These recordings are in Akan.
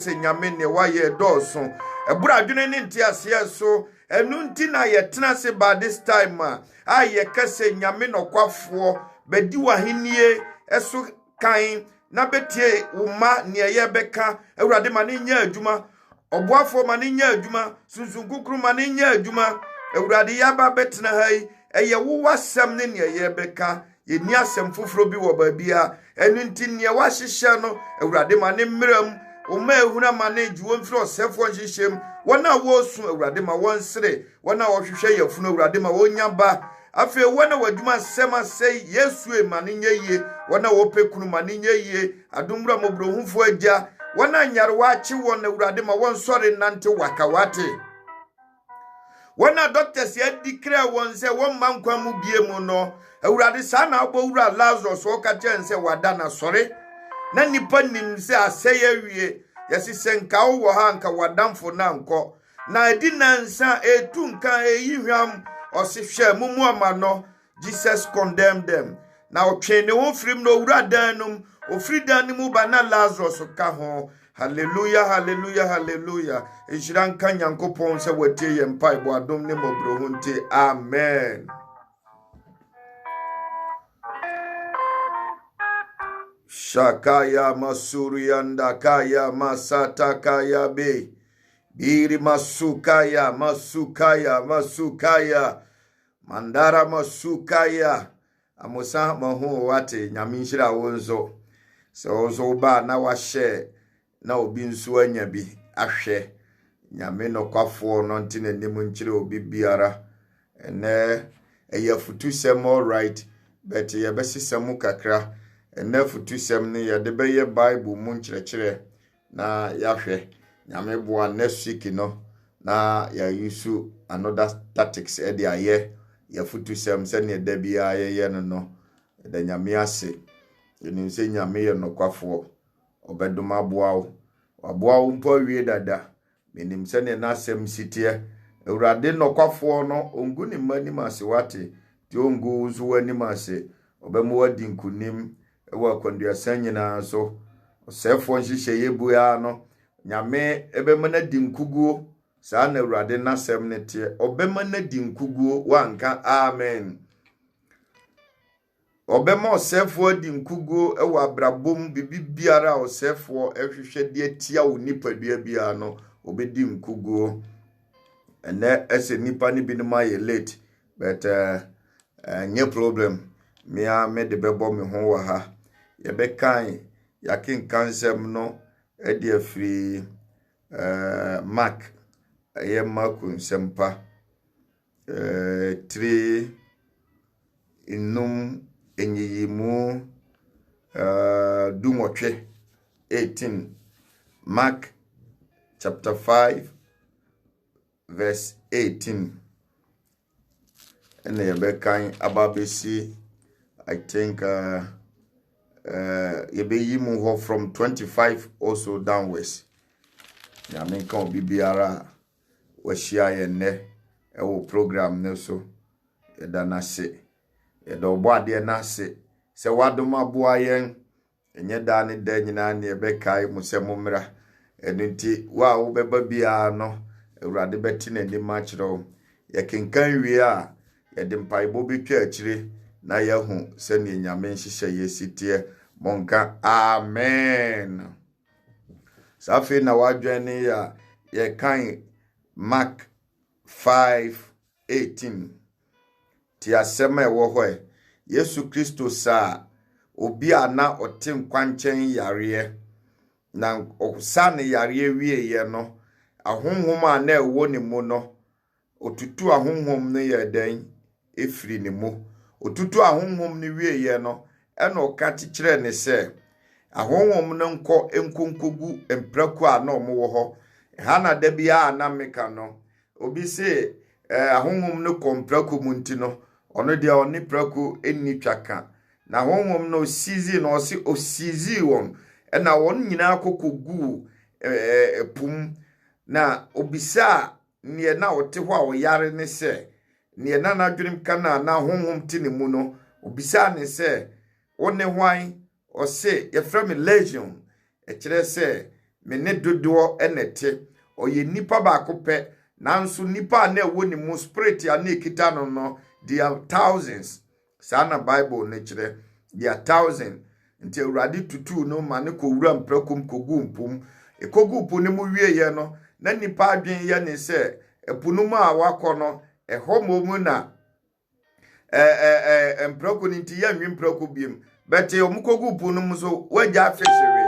se nyame ne waye dɔɔso ebura adwene ne ntiaseɛ so enu nti na yɛtena se by this time a yɛkase nyame nokwafoɔ bedi wahenie ɛso kan na betie uma ne yɛbɛka awurade ma ne nya adwuma ɔboafo ma ne nya adwuma sunsunkukuru ma ne nya adwuma awurade yaba betena hai ɛyɛ wo wasɛm ne yɛbɛka yɛni asɛm foforo bi wɔ baabia enu nti ne wahyehyɛ no awurade ma ne mmeram Oma ehuna manage won fro sefo nhyehyem wona wo su awurade ma won sere wona wo hwehwe yafunu awurade ma wonya ba afi wona wadwuma sema sei Yesu e mane nyeye wona wo pekunu mane nyeye adomra mobrohufo agya wona nyarwa achi won awurade ma won sore nante wakawate wona doctors ya declare won se won mankwa mu bie mu no awurade sa na abowura Lazarus wo ka tense wada na sore na nipa nim se aseye wie yesisenka wo ha nka wadamfo na nko na edi nansa etu nka eyihwam osihwe mumu amano Jesus condemned them na otwene wo frim no wura danum ofri danimu ba na Lazarus ka ho hallelujah hallelujah hallelujah ejira nka nyankopon se watie ye mpa ibo adom ne mobrohunte amen. Shakaya masurianda kaya masata kaya be biri masukaya mandara masukaya amusa mahu wate nyaminshira wonzo so ba na wahye na obi nso anya bi ahwe nyame no kwafo no ntine nim nkyire obi biara ene eyafutu sem all right but yebesisemu kakra enafutu sem ne yede beye Bible mu nkyerɛkyerɛ na yahwɛ nyame boa next week no na ya yusu another tactics ede aye yafutu sem se ne da bia aye no da nyame ase enim se nyame ye nokwafo obedom aboa wo mpo wie dada menim se ne na asɛm sitie awurade nokwafo no ongu ne mani mase wate ti ongu zo wani mase obemu wadi nkunim ewa kwandua sanyina so osefo nhyehyɛ yebu ya no nyame ebemana di nkuguo saa na awurade nasɛm ne tie obemana di nkuguo wanka amen obema osefo di nkuguo ewa abrabom bibiara osefo ehwehwɛ de atia wo nipadua bia no obedi nkuguo ene ese nipa ni binuma ye late but nye problem me de bebo me ho wa ha yebekan yakin kansem no edi afri mark ye makun sempa 3 inum enyiyimu dumotwe 18 Mark chapter 5 verse 18 and yebekan ababesi I think yebeyimu from 25 also downwards ya menka obi biara wahia ye ne ewo program ne so yeda na se yeda obo ade na se se wadom aboa yen enye da ne da nyina ne yebekai musemumra enunti wa wo beba bia no awurade beti na ni ma kiro ye kenkan wie a yede mpaibo betwa akire na yahu se ne nyame nhyehyɛ yesitie monka amen. Safi na wadwene ya ye kan Mark 5:18 ti asema ewo ho Yesu Kristo sa obi ana otim kwanchen yare na osa ne yare wie ye no ahonhom ana ewo ne mu no otutu ahonhom ne ye dan efiri ne mu otutu ahonhom ne wie ye no eno ka tikire ne se ahonhom ne enkonkogu empraku a na omo wo ho ha na da bia na meka no obi se ahonhom ne kompraku munti no ono dia oni praku eni twaka na ahonhom no sizi no se osizi won na won nyina akokogu pum na obisa ne na ote ho a oyare ne se ne na nadwenem kana na ahonhom ti ne mu no obisa ne se one hwan o se ye from legion e kire se me ne dodo enete oye nipa ba ko pe nanso nipa na ewo ni mu spirit ya na ekita no there are thousands sana bible ne kire there are thousands nti awurade tutu no ma ne ko wura mprakum kogu mpum ekogu pu ne mu wie ye no na nipa adwen ye ne se epunum a wakọ no ehomo mu na mpraku nti ya nwi mpraku biem bete omukogu pu no mu so waja fish we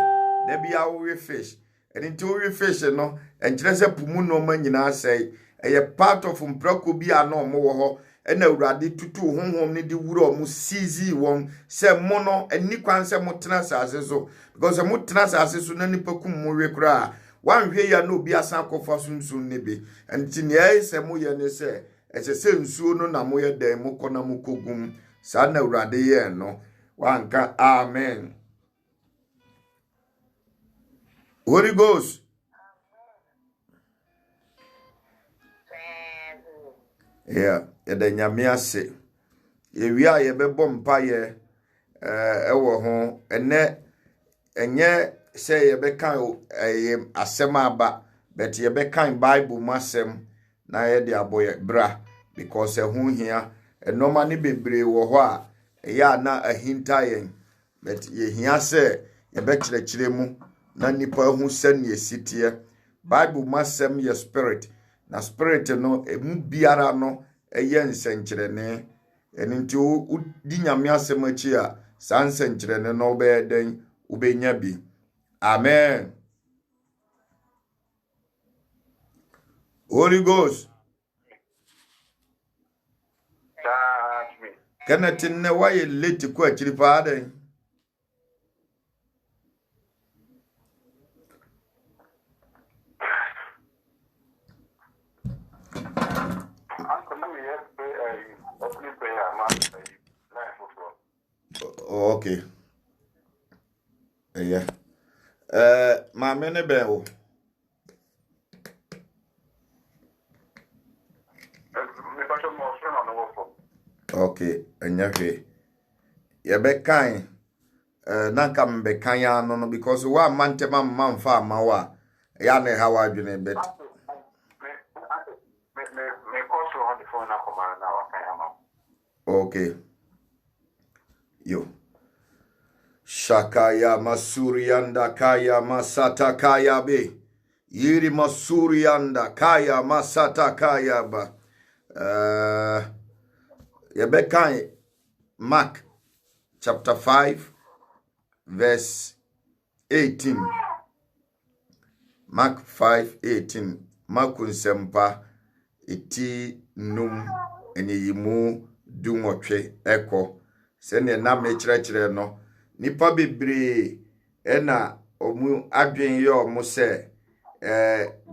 da bia wo fish nti wo fish no enkire se pu mu no ma nyina asai eye part of mpraku bia na omo wo ho ena awurade tutu honhom ne di wura omu sizi won se mo no ani kwan se mo tena sase so because mo tena sase so na nipa kum mo we kra wanhwe ya no obi asan akọfa sunsun ne bi nti ne ese mo ye ne se ese nsuo no na mo ye dan mo kọ na mo kogum sa na awurade ye no wanka amen. Holy Ghost. Yeah, the nyame ase. Ye wi a ye bebọ mpa ye ewo ho ene enye say ye bekan asem aba but ye bekan Bible masem na ye de aboye bra because ehun hia enoma ne bebre wo ho a ya na ahinta yen but ye hia say ye be kire mu na nipa hu sane esitie Bible masem ye spirit na spirit no emu biara no eye nsenkyerene enti o di nyame asem achi a san nsenkyerene no be den ubenya bi. Amen. Holy Ghost. Kenneth ne waye late ko akiri pa den. Okay. Yeah. Ma mene be o. Okay, enyahwe. Ye be kan nanka mbe kan ya no because wa mante mamfa amawa ya ne ha wa dwene bet. Okay. Yo. Shakaya masurianda kaya masata kaya be. Yiri masurianda kaya masata kaya ba. Yebekai Mark chapter 5 verse 18. Mark 5:18. Makun sempa eti num enyimu dumotwe eko. Sene na mechire no nipa bebre ena omu adwen ye omu se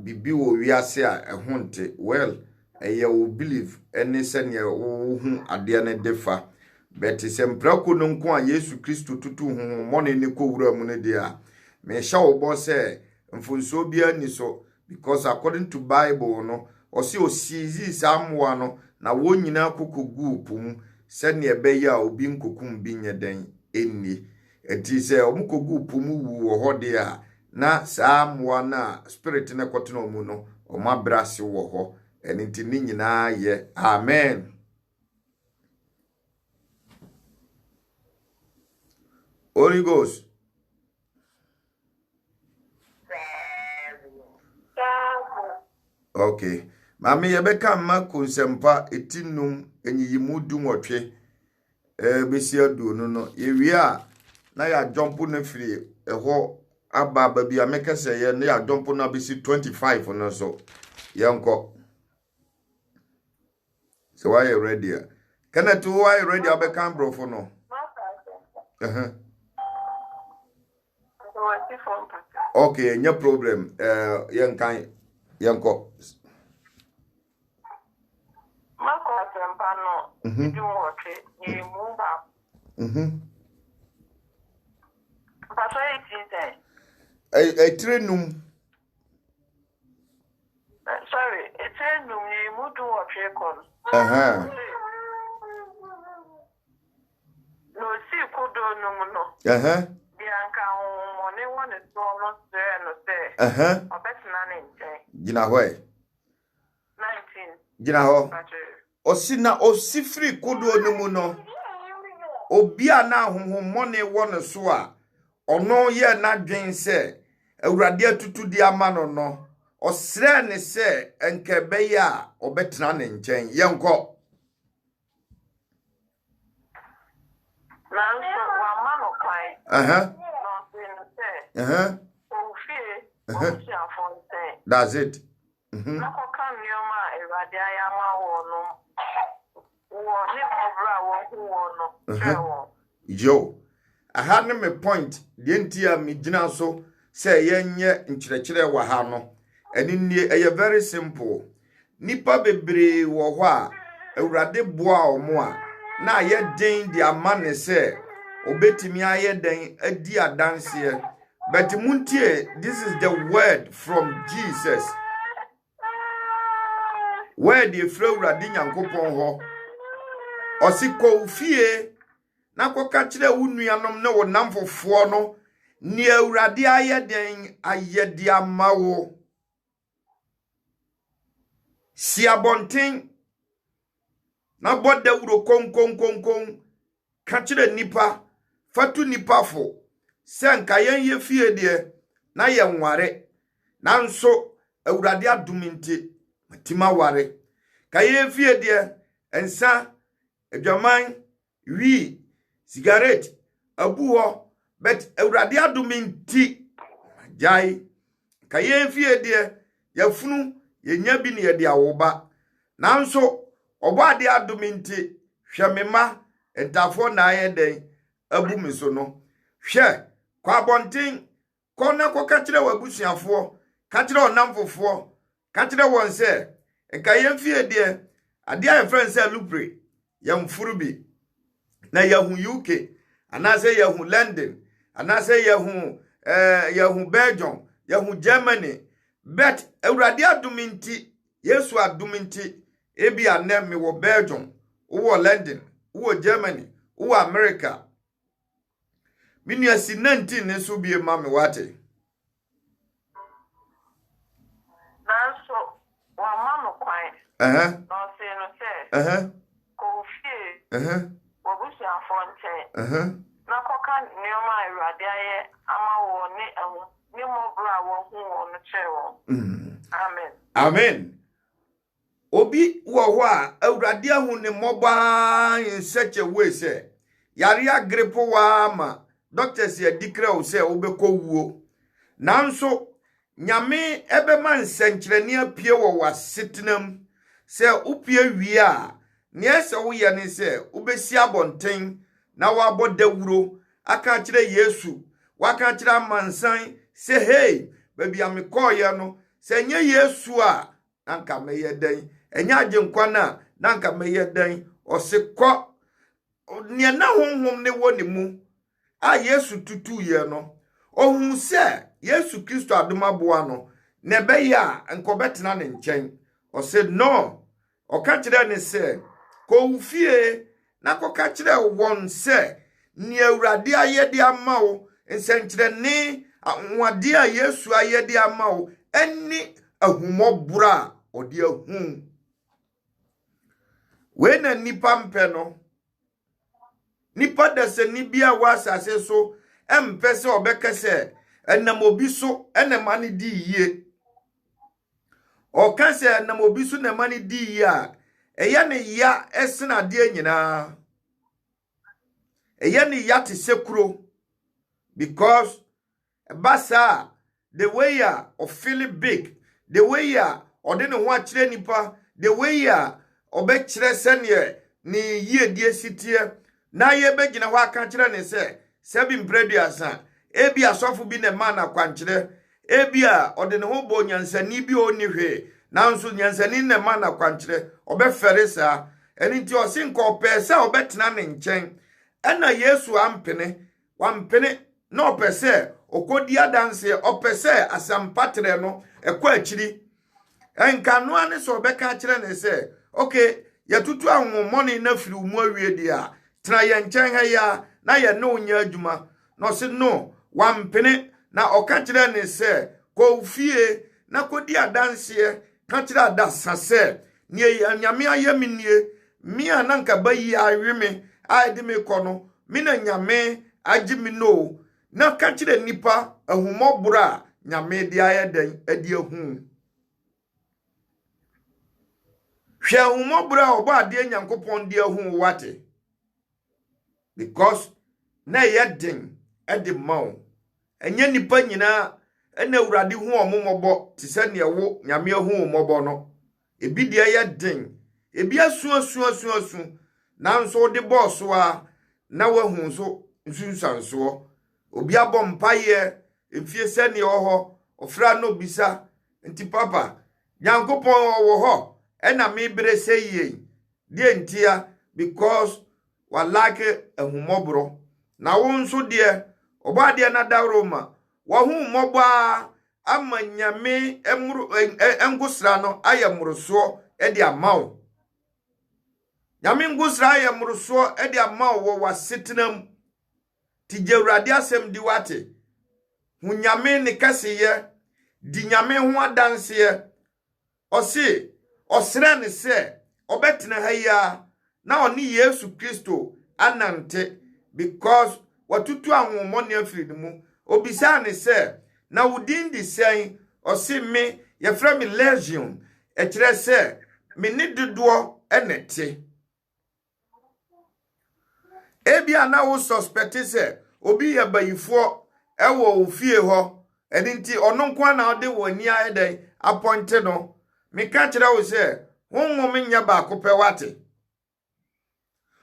bibi wo wiase a ehunte well eye wo believe ene sene wo hu ade ne defa but semprako no nko a Yesu Kristo tutu hu mone ne ko wura mu ne dia me sha wo bo se mfonso bia ni so because according to Bible no osizi samwa no na wo nyina kokogu pum sene ebe ya obi nkokum bi nyeden enni enti se omukogu pum wu wo hode a na samwa na spirit ne koteno mu no omabrase wo ho enti ni nyina ye amen. Holy Ghost. Okay. Mami yebeka ma konsempa etinum enyiyimu dumotwe besi adu no yewie a na ya jump na free eho aba bia mekese ye na ya jump na besi 25 no so yenko. So why you ready? Can I do why ready abeka brofo no? Okay, no problem. Yanko. Mako asempano idu wote ni mumba. Paso itite. Trenum. Sorry, trenum ni mudu wote kon. No si kudo no no. Bianca money one is so no se no se. Obetna ne nche. Gina ho 19. Gina ho Pacho. osina osifri kodo onumu no obi a na honhommone wo ne so a ono ye na dwen se awurade atutu di ama no no osre ne se enke be ya obetna ne nchen yenko Na nso wa ma no kwai. No se. Ofie. Ofie afonte. That's it. Na koka nioma awurade ayama wo no. Wo ni mobra wo hu wo no. Chewo. Yo. Aha ne me point de ntia me gina so say yenye nkyerɛkyerɛ wa ha no. Eni nie eye very simple. Nipa bebre wo ho a awurade boa omo a na ye den di amane se obetimi aye den adi adanse. But muntie, this is the word from Jesus. Word ye fra awurade nyankopɔn ho. Osiko fie na koka kire wo nuanom ne wo namfofo no ni awurade aye den ayedi amawo. Si abonten na boda wuro kon ka kire nipa fatu nipa fo senka ye fie de na ye nware nanso awurade adominti matima ware ka ye fie de ensa adwaman wi cigarette abuho bet awurade adominti jai ka ye fie de yafunu yenya bi ne ye de awoba nanso obo ade adominti hwemema entafo na aye den abu mi so no hwe kwa bonten kona ko ka kire wabusuafo ka kire onamfofo ka kire won se enka yemfie de ade a friend se lupre yamfuru bi na yahu UK anase yahu London anase yahu Belgium yahu Germany bet awurade adominti Yesu adominti ebi anem me wo Belgium wo London wo Germany wo America Minu asi 19 ne so bie ma me wate. Nanso wa ma no kwan. No se. Ko fie. Wo busu afonte. Na koka nioma awurade aye ama wo ne ehu. Ni mo bra wo hu wo no chewo. Amen. Amen. Obi wo ho a awurade ahu ne moba in such a way say yare agrepo wa ma doctors ye declare o say obekọ wuo nanso nyame ebema nsenkyerene apie wo wasetenam say upie wie a ne ese wo ye ne say ubesi abonten na wa bodawuro aka kire Yesu waka kire amansan say hey baby amekọ no say nye Yesu a anka meye den enya agenkwa na anka meye den osekọ ne na honhom ne woni mu a Yesu tutu ye no ohun se Yesu Kristo adomaboa no ne be ya nkobetena ne nchen o said no o ka kire ne se ko ufie na ko ka kire won se ni awurade ayede amawo nsenkire ne anwade a Yesu ayede amawo eni ahumobura odi ahun we na nipa mpe no nipa dase ni bia wasase so empese obekese enam obi so enema ne di yie o kan se enam obi so enema ne di yie a eye ne ya esena de nyina eye ne ya te sekuro because basa the way ya of feeling big the way ya ode ne ho akire nipa the way ya obekire sene ni yie die sitie na ye begina ho aka kire ne se sebi mpreduasa ebi asofo bi ne ma na kwankire ebi a ode ne ho bo nyansani bi oni hwe nanso nyansani ne ma na kwankire obefere sa eni ti osinko opese obetena ne nchen ena Yesu ampene wampene na opese okodi adanse opese asampatre no ekwa akiri enka no ane so obeka kire ne se okay yatutu ahomoni na firi mu awie dia tra ye nchen ha ya na ye no nya adwuma no se no wampene na oka kire ne se ko fie na kodi adanse ka kira adasa se ne nyame ayemi nie mi ananka bayi aweme aide me kono mi na nyame agimi no na ka kira nipa ahumobura nyame di ayeden adi ahu hwe ahumobura oba ade nyankopon di ahu wate because na yedin edi maw enye nipa nyina ena awurade hu omomobo ti se ne wo nyame ahu omobo no ebi de yedin ebi asu na nso de boss a na wahu so nsunsanso obi abom paye efie se ne ho ofra no bisa nti papa nyankopon wo ho ena me bere seye die ntia because walake ahumobro na wo nso de oba de na dawroma wahu moba amanyame emru engusra no ayemruso e de amaw nyame ngusra ayemruso e de amaw wo wasetenam ti jewrade asem di wate hu nyame ne kaseye di nyame ho adanse osi osre ne se obetena haya na oni Yesu Kristo anante because watutu ahomone afiri mu obisa ne se na wudin di sen osi me yefra me legion e kire se me ni dodo enete ebia na wo suspect se obi ye bayifo ewo ofie ho edinti ononko na ode woni ayeden appointed no me ka kire wo se wonwo me nya ba kope wate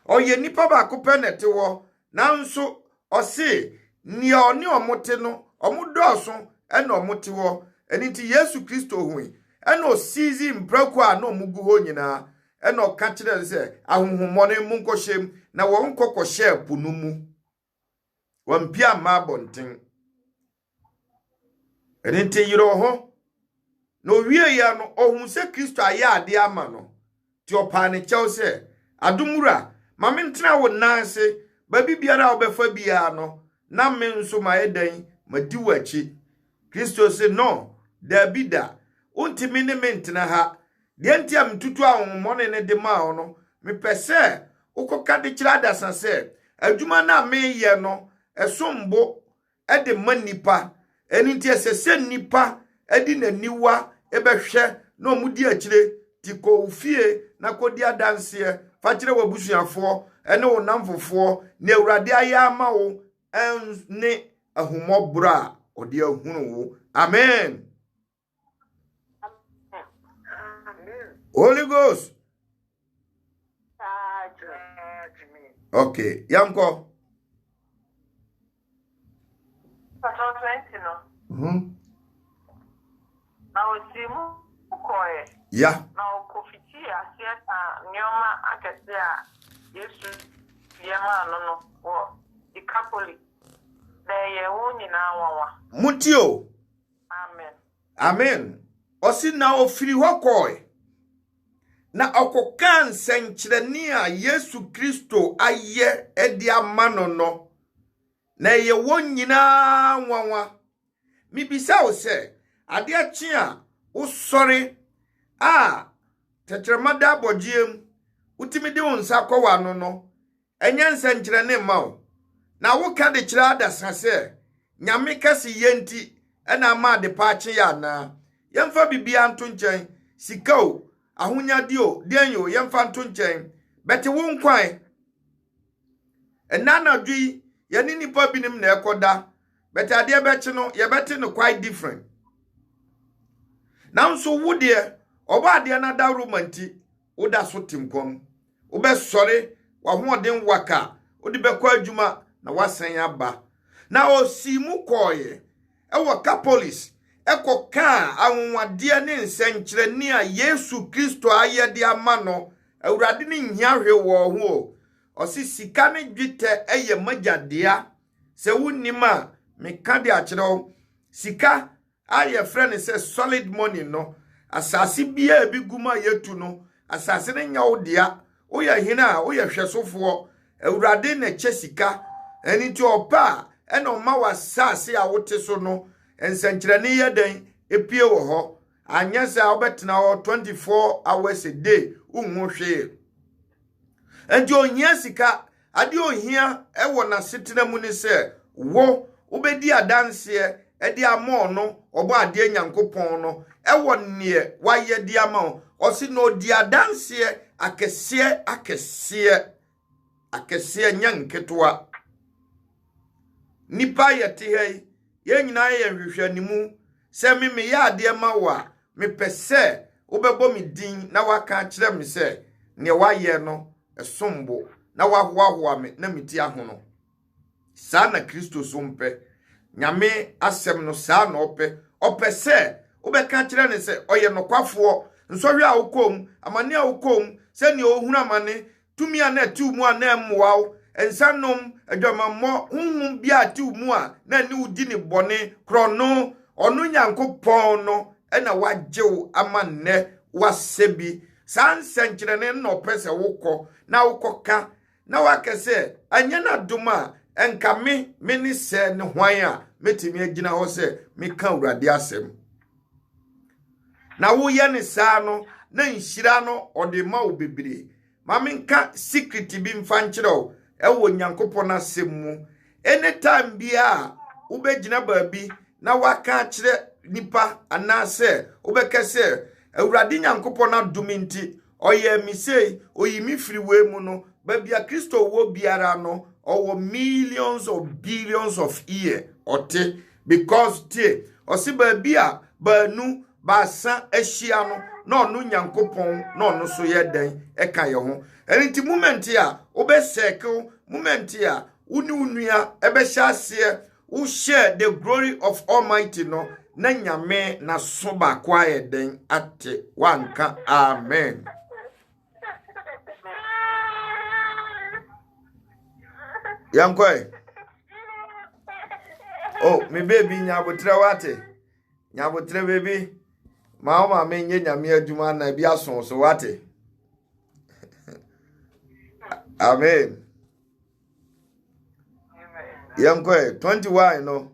oye nipa ba kope nete wo nanso osi ni oni omote no omudoso ena omote wo edinti Yesu Kristo hui ena osizi mpraku a na omugu ho nyina ena oka kire se ahonhomone mu nkoshem na wo nkokoshe punumu wampia ma bonten edinti yiro ho no wie ya no ohun se Kristo aya ade ama no ti opa ne chew se adumura mame ntena wo nanse ba bibiara obefa bia no na me nso ma eden madi wachi Kristo se no da bida untimi ne mentena ha de ntia mtutu ahomone ne de ma no me pese ukoka de kira dasa se adwuma na me ye no esombo e de manipa enti esese nipa edi naniwa ebehwe na omudi akire tiko ufie na kodi adanse fa kire wabusuafo ene wo namfofo na awurade ayama wo ne ahumobra odi ahunu wo amen. Holy Ghost. Okay, yanko. Na osimu ukoe. Yeah. Na ukofiti asieta nyoma akasia Yesu yema no wo ikapoli. Ye woni na wawa. Mutio. Amen. Amen. Osi na ofiri hokoe. Na okokan senkyereni a Yesu Kristo aye edi amano no. Na ye woni na wawa. Mi bisa o se ade achi a usori tetremada bogiem utimide unsa kwa no no enye nsenkyerene mawo na woka de kira adasa se nyame kase yenti ena ma de pa achi ya na yemfa bibia nto nchen sikao ahonyade o denyo yemfa nto nchen bete wo nkwan enana dwi yani nipa binim na ekoda bete ade bechi no ye bete no quite different now so wo de oba ade na da romanti woda so timkom wo be sore wa hoden waka wodi be kwa adwuma na wasan aba na osimu koye ewo kapolis ekoka anwade ne nsenkyereni a Yesu Kristo ayede amano awurade ne nhihwe wo ho osi sika ne dwete eye magyadea se wunima meka de akyerew sika aye friend se solid money no asase bia biguma yetu no asase ne nya odea oya hina oya hwesofo awurade ne che sika eni ti opa ena oma wasase a wote so no ensankyerɛne yɛ den epie wɔ hɔ anya sɛ obetena hɔ 24 hours a day unhu hwee enti ohia sika ade ohia ɛwɔ na setena mu ne sɛ wo obedi adanse edi ama no obo ade Nyankopɔn no ɛwɔ ne wayɛ di ama osi no di adanse akɛseɛ nyanketoa nipa yɛte hɛ yɛ nyina yɛ hwehwanimu sɛ me yɛ ade ma wa me pɛsɛ wobɛbɔ me din na waka kyerɛ me sɛ ne wayɛ no esombo na wahoahoa me na meti ahono saa na Kristo so mpɛ nyame asɛm no saa na ɔpɛ sɛ wobɛka kyerɛ ne sɛ ɔyɛ nokwafoɔ nsɔhwe a wokom amane a wokom sɛ ne ohunu amane tumi a na atu mu a na mmoaw ensanom adwamammɔ honhom bia atu mu a na ni wudi ne bɔne krono ɔno Nyankopɔn no ɛna wagyew ama nnɛ wasebi saa nsɛnkyerɛne na ɔpɛ sɛ wokɔ na wokɔka na wakɛsɛ anya na dom a enka me ne sɛ ne hwan a metimi agina hɔ sɛ meka Awurade asɛm na woyɛ ne saa no na nhyira no ɔde ma wo bebree ma menka secret bi mfa nkyerɛw ɛwɔ Nyankopɔn asɛm mu anytime bia wobɛgyina baabi na waka kyerɛ nipa anase wobɛka sɛ Awurade Nyankopɔn adom nti ɔyɛ mi sei oyimi firi we mu no baabi a Kristo wo biara no ɔwɔ millions of billions of years ɔte because tie ɔsi baabi a baanu baasa ahyia no na ɔno Nyankopɔn na ɔno so yɛ den ɛka yɛ ho ɛnti moment a wobɛsɛkew moment a woni unua ɛbɛhyɛ aseɛ wo share the glory of Almighty no na nyame na so ba kwa yɛ den ate wanka amen. Yankoi. Oh, me baby nyabotre wate. Nyabotre baby. Mama me nye nyame adwuma na bi aso so wate. Amen. Yankoi 21 no.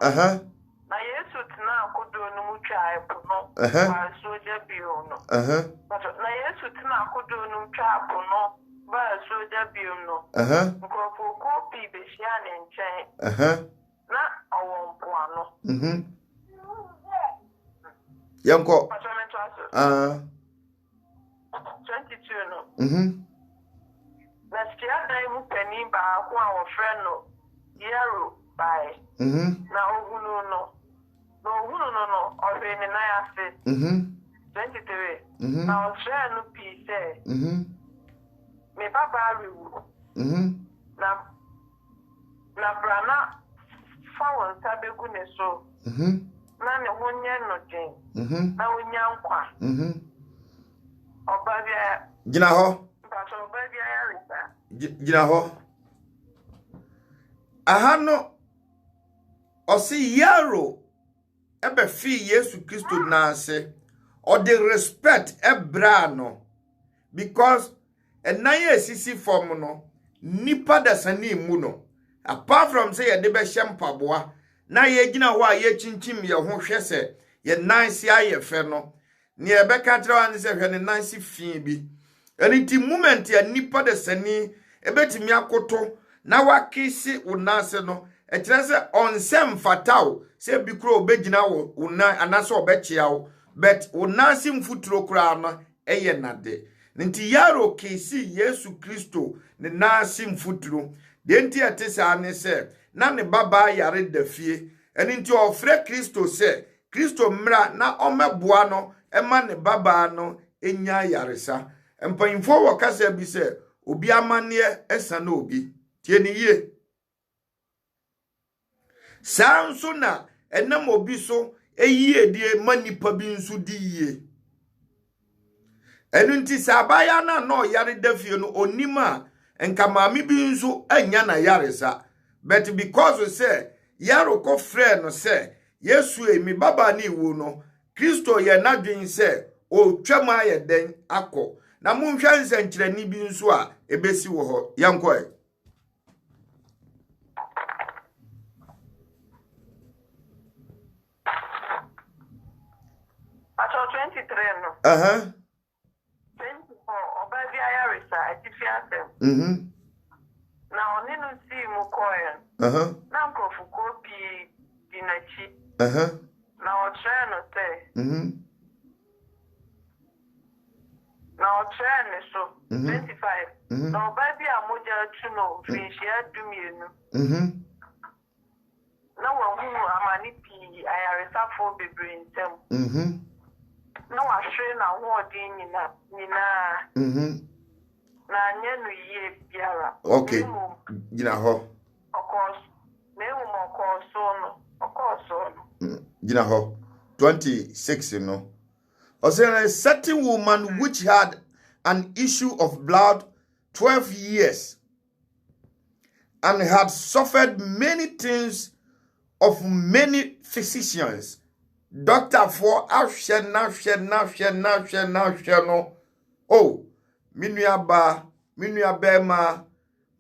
Na Yesu tina akodo no mu twa epo no. Ba soja bio no. Na Yesu tina akodo no mu twa epo no. Ba soja bio no. Nkrofo ko pi be hia ne nchen. Na awon po ano. Yanko. 22 no. Na skia dai mu pani ba ko a wo frɛ no Yaro bai. Na ohunu no ọhwe na ya se 23 na ọhwe no pi se me baba rewu na brana fawon tabegu ne so na ne honye no den na onya nkwa ọba bia gina ho ọba bia ya risa gina ho aha no osi Yaro ebe fi Yesu Kristo na ase or the respect ebra no because enaye esisi form no nipa da sani mu no apart from say ye de be hyempaboa na ye gina ho a ye chinchim ye ho hwe se ye nice aye fe no ne ebe ka tire wa ne se hwe ne nice fi bi aniti moment ya nipa da sani ebetimi akoto na wakisi unase no ekire se onsem fatao se bi kro obegina wo una anase obechia wo but unase mfuturo kra no eye nade nti Yaro kesi Yesu Kristo ne nase mfuturo de nti atese ane se na ne baba yare dafie eni nti ofre Kristo se Kristo mra na omeboa no ema ne baba no enya yaresa empanfo wo kasa bi se obi amane esa na obi tie ni ye sanso na enam obi so eyie die manipa bi nso di yie enu nti sabaya na no yare dafie no onima enka maami bi nso anya na yaresa but because we say Yaro ko frɛ no sɛ Yesu emi baba ni wu no Kristo ye nadwen sɛ o twam aye den akɔ na monhwa nsankyerani bi nso a ebesi wo ho yankɔ 23 no. 24 obabi ayarisa atifiasem. Na oni no si mu koyen. Na nkofu kopi dinachi. Na otre no te. Na otre ne so 25. Na obabi amoja tuno finshia dumienu. Na wahu amani pi ayarisa fo bebre ntem. Na wahwe na wodi nyina. Na nyenu ye biara. Okay. Gina ho. Of course. Nemu okoso no. Gina ho. 26, you know. Also, a certain woman which had an issue of blood 12 years and had suffered many things of many physicians. Doctor for now. Oh, minua bema,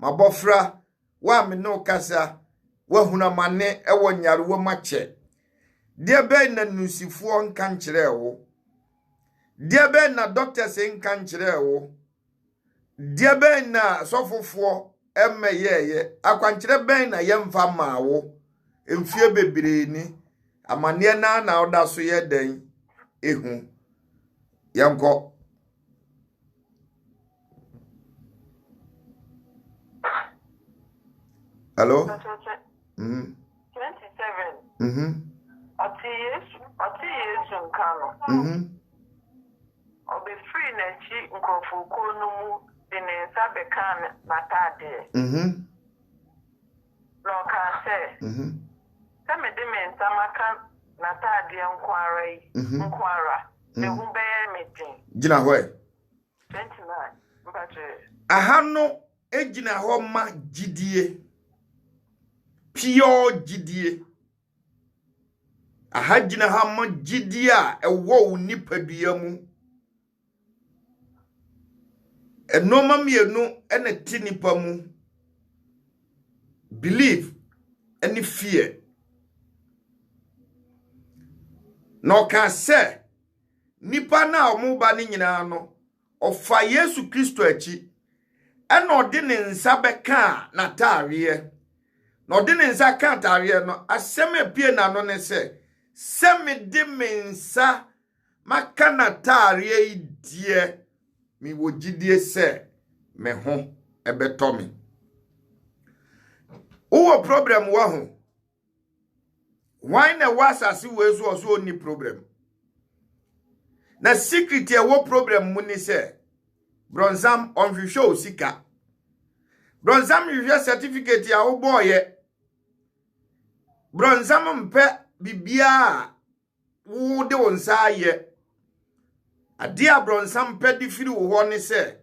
mabofra, wa me no kasa, wa hunamane ewo nyaruwo mache. Dia be na nusifuo nka nkyere wo. Dia be na doctor se nka nkyere wo. Dia be na sofofo emeyeye, akwankyere be na yemfa ma wo. Emfie bebre ni amane na oda so ye den ehu. Yanko. Hello? 27. Ati Yesu nkano. Obe free na chi nkofu ko no mu de ne nsa beka na tade. No ka se. Se me de me nsa maka na tade nkwara yi. Nkwara. De hu be me din. Gina ho e. 29. Mbache. Aha no ejina ho ma gidie. Pure gidie. Aha gina ha ma gidie a ewo nipadua mu. Enoma mienu ene ti nipa mu. Believe any fear. No kan se nipa na omuba ni nyina no ofa Yesu Kristo achi ena ode ne nsa beka na taare na ode ne nsa ka taare no asem epie na no ne se me de me nsa maka na taare idie mi wogidie se me ho ebeto me uwo problem wa ho why na wasasi wezu oso ni problem na secret e wo problem mu ni se bronzam onhwehwe osika bronzam hwehwe certificate ya wo boye bronzam mpe bibia wo de wonsa ye ade a bronzam mpe di firi wo ho ni se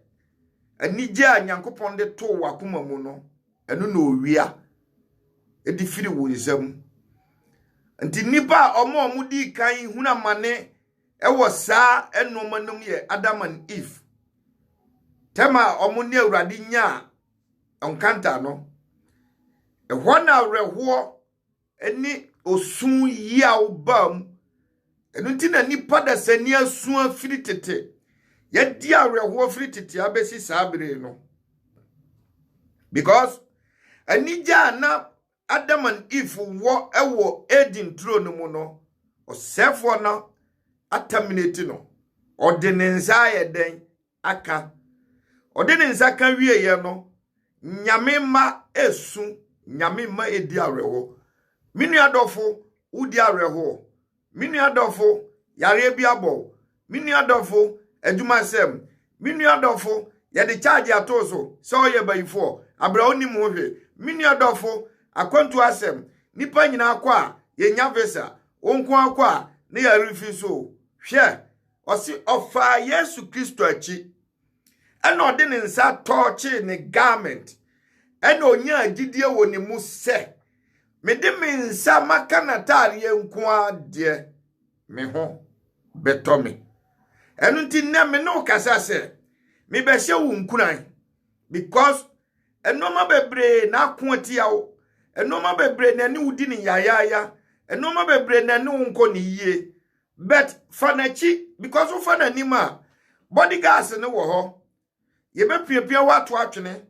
anije anyankopon de to wakoma mu no eno na owia e di firi wo nsam nti nipa omo di kan huna mane ewo saa enoma num ye Adam and Eve tema omo ne awurade nya onkanta no ehwo na awreho eni osun yia obam enu nti na nipa da sani asun afiri tete ye di awreho afiri tete abesi sabire no because anija na Adam and Eve wo ewo Eden throne mu no osefo na ataminate no ordinanza ye den aka ordinanza kan wie ye no nyame ma esu nyame ma edi areho minu adofo udi areho minu adofo yare bi abo minu adofo edumasem minu adofo ye de charge atoso so ye bayifo abra oni mu hwe minu adofo akwantu asem nipa nyina akwa ye nya visa onko akwa ne ya refi so hwe osi ofa Yesu Kristo achi ena ode ne nsa tochi ne garment ena onya agidie wo ne mu se me de me nsa maka na tare enko ade me ho beto me enu nti ne me no kasa se me be hye wo nkuran because enoma bebre na akoati yawo enoma bebre na ni wudi ni yayaya enoma bebre na ni unko ni yie but fanachi because of fananima body gas no wo ho ye be piapia wato atwene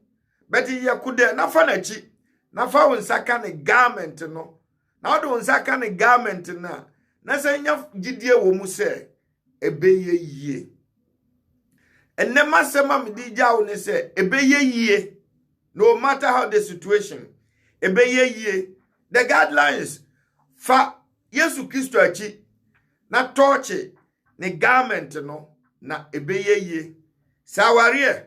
but ye kude na fanachi na fa wonsaka ne garment no na do wonsaka ne garment na se nya gidie wo mu se ebeye yie enema sema medi jawo ne se ebeye yie no matter how the situation ebeye yie the guidelines fa Yesu Kristo achi na torche ne garment no na ebeye yie saware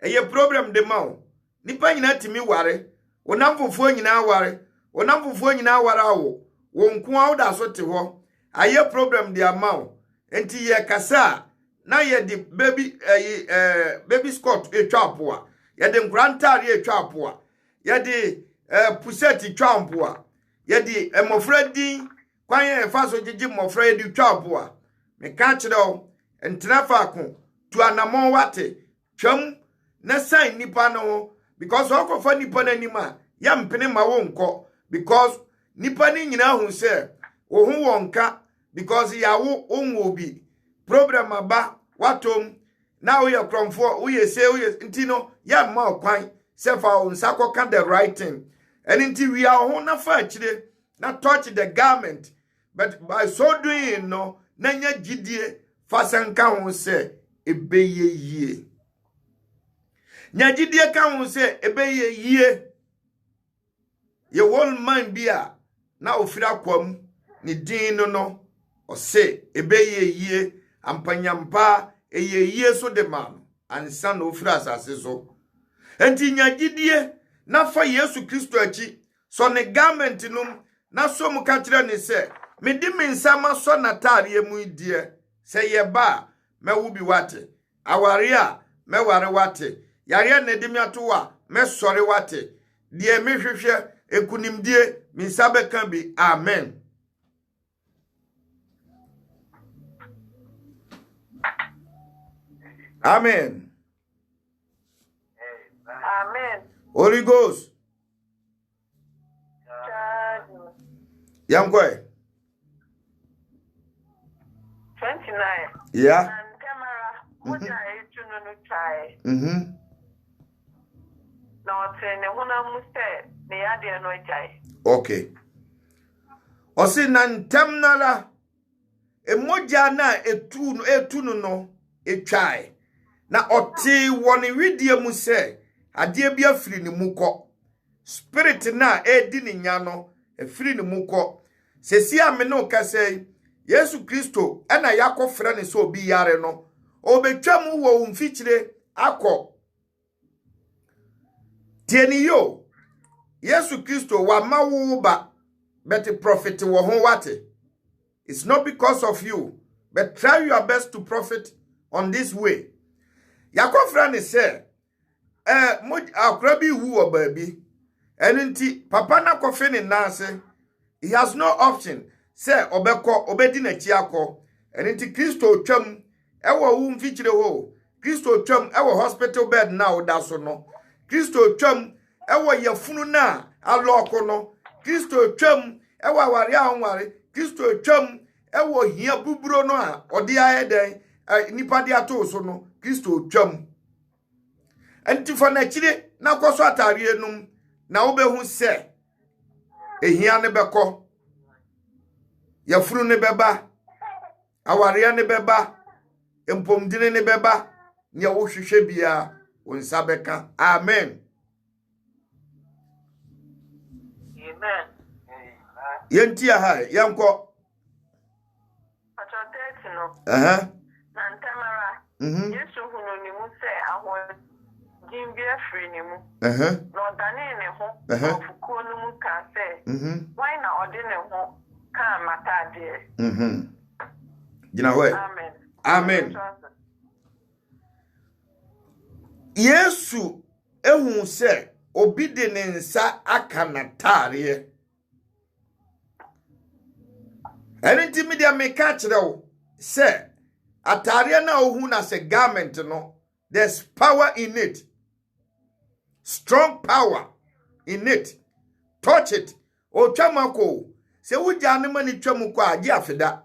eye problem de mawo nipa nyina timi ware wonamfofo nyina ware wonamfofo nyina ware awo wonko awda so te ho aye problem de amawo enti ye kasa na ye di baby Scott etwa apoa ye di grantari etwa apoa ye di puseti twa apoa ye di emofra din kwan ye fa so gigi mofra ye di twa apoa me ka kire o entra fa ko tu anamon wate twam na sign nipa no because okofa nipa na nima ya mpene ma wo nko because nipa ni nyina hu se wo hu wonka because ya wo onwo bi problem aba watom na wo ye kromfo wo ye se wo ye ntino ya ma kwan se fa on sakoka the right thing and nti we are ho na fa akire na touch the garment but by so doing no na nya gidie fa sanka ho se ebeye yie nya gidie ka ho se ebeye yie ye wol man bia na ofira kwam ni din no o se ebeye yie ampanyampa eye yie so de man ansa na ofira asase so enti nya gidie na fa Yesu Kristo achi so ne garment num na so mu ka kire ni se me di me nsama so na tare mu die se ye ba mewu bi wate aware a meware wate yare na di mi atowa me sore wate die me hwehwe ekunimdie mi nsabe kan bi amen. Amen. Amen. Holy Ghost. Yankwe. 29. Yeah. And camera. What are you to try? No, ne huna muste ne ade no jai. Okay. Osi na ntem nala emoja na etunu no etwae na oti woni widie mu se ade bia firi ni muko spirit na edi ni nya no efiri ni muko sesi ame no kase Yesu Kristo ena yakofra ne so obi yare no obetwa mu wo mfichire akọ tieni yo Yesu Kristo wa mawu ba but profit wo ho wate. It's not because of you, but try your best to profit on this way. Yakofra ne say akrabi wu obabi enenti papa na kofe ne nanse he has no option say obeko obedi na chi akọ enenti Kristo twam ewo wu mfichire ho Kristo twam ewo hospital bed na oda so no Kristo twam ewo yafunu na aloko no Kristo twam ewo aware ahonware Kristo twam ewo hia buburo no a ode ayeden nipa de ato so no Kristo twam antifa na chire na koso atare enum na obehu se ehia ne beko yafunu ne beba aware ne beba empomdine ne beba nya wo hwehwe bia wonsa beka amen. Amen. Yentia hai yanko Atotete no. Na ntamara. Yesu hunu ni mu se aho jimbia free ni mu. No dane ne ho. Ofuko no mu ka se. Why na ode ne ho ka matade. Gina hoye. Amen. Amen. Yesu ehun se obi de ne nsa aka na tare enti media me ka kire wo se atare na ohu na se garment no there's power in it, strong power in it. Touch it o twamako se wuja ne mani twamko agi afeda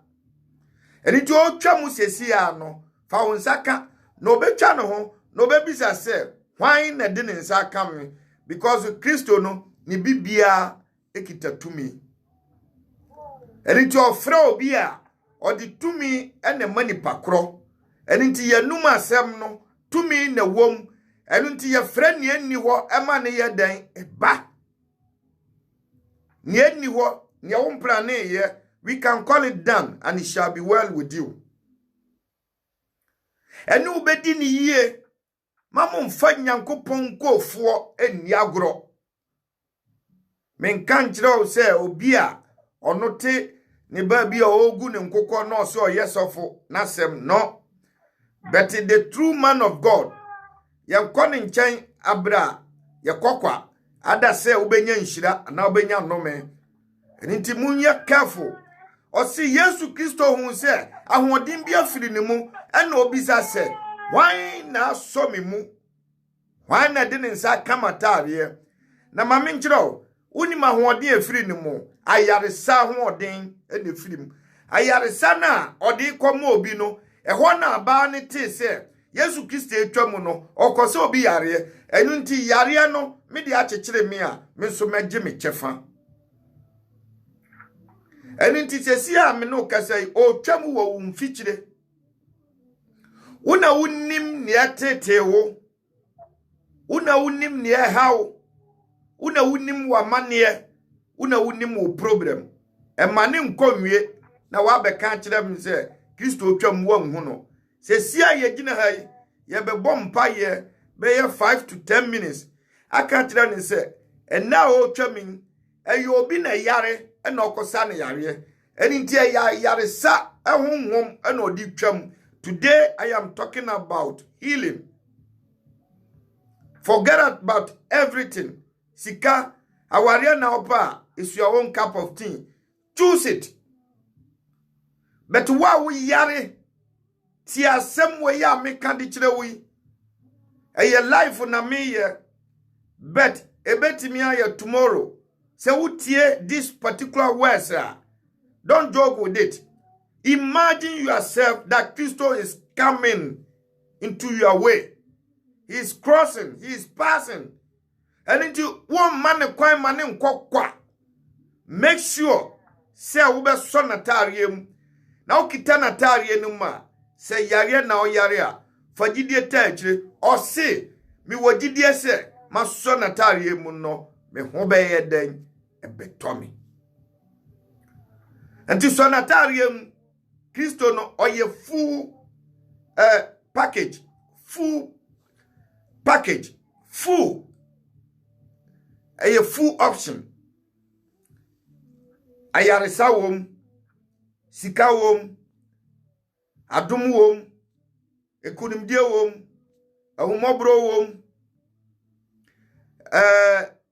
eni ti o twa mu sesi ya no fa wo nsa ka na obetwa no ho na obebisa se hwan na de ne nsa ka me because Kristo no ni bibia ekita tumi eni ti ofre obi a odi tumi ene mani pakro eni ti yanum asem no tumi na wom eni ti ye fre ne ni ho ema ne ye dan ba ne ni ho ne wo mpra ne ye we can call it down and it shall be well with you eni ubedi ni yie mamu mfa nyankopon kofo eni agro men kan kire o se obi a onote ne ba bi ogu ne nkokọ no so yesofo nasem no but the true man of God yankọ ne nchen abra yakokwa ada se obenya nhira na obenya nnome enti munye careful o si Yesu Kristo hu se ahoden bi afiri ne mu ena obisa se why na so me mu why na de nsa kamatare na mame nkiro uni mahoden afiri ne mu ayaresa hoden ena afiri mu ayaresa na odi komo obi no eho na ba ne te se Yesu Kristo etwa mu no okose obi yare enu nti yare no me de akekere me a me so megye me chefa enu nti sesi a me no kasai o twam wo mfikire una unim ne atetewo una unim ne hawo una unim wa mane una unim wo problem e mane nkonwie na wa be ka kire me se Kristo twam wo hu no sesi a ye gina hai ye be bom paye be ye 5 to 10 minutes aka kire ne se ena o twam e obi na yare ena okosa ne yare eni nti yare sa ehunhom ena odi twam. Today I am talking about healing. Forget about everything. Sika awaria na opa is your own cup of tea. Choose it. But wa we yare ti asem we ya me kan di kire we eye life na me ye but ebetimi aye tomorrow. Say utie this particular words don't joke with it. Imagine yourself that Christo is coming into your way. He is crossing, he is passing. And into one man kwa man kwa. Make sure say ube so natariem. Na ukita natariem ma say yare na o yare fagidie tajre or say mi wagidie se ma so natariem no me ho be ye den e betomi. And to so natariem Kristo no oye full package, full a full option. Ayaresa wom, sika wom, adum wom, ekunimdie wom, ahumobro wom,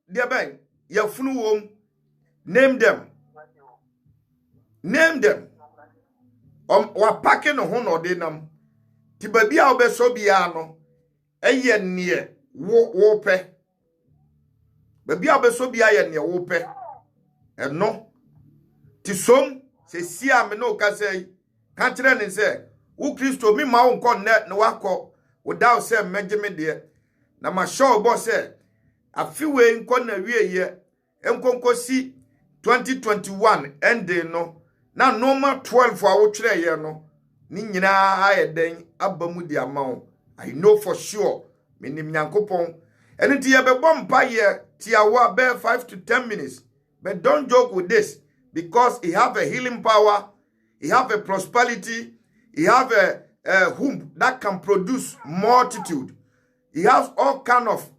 diaben, yafunu wom, name them. Wa pake no ho no de nam ti babi a obeso bia no eye ne wo pe babi a obeso bia ye ne wo pe eno ti som se si a me no ka sei kan kire ne se wo Kristo mi ma wo nko ne wakọ wo daw se megye me de na ma show bo se afiwe nko na wieye enkonko si 2021 ending no na normal 12 a wo kire ye no ni nyina ayeden abamu di amawo. I know for sure menim nyankopon eni ti ye be bom pa ye ti awa be 5 to 10 minutes, but don't joke with this because he have a healing power, he have a prosperity, he have a womb that can produce multitude, he has all kind of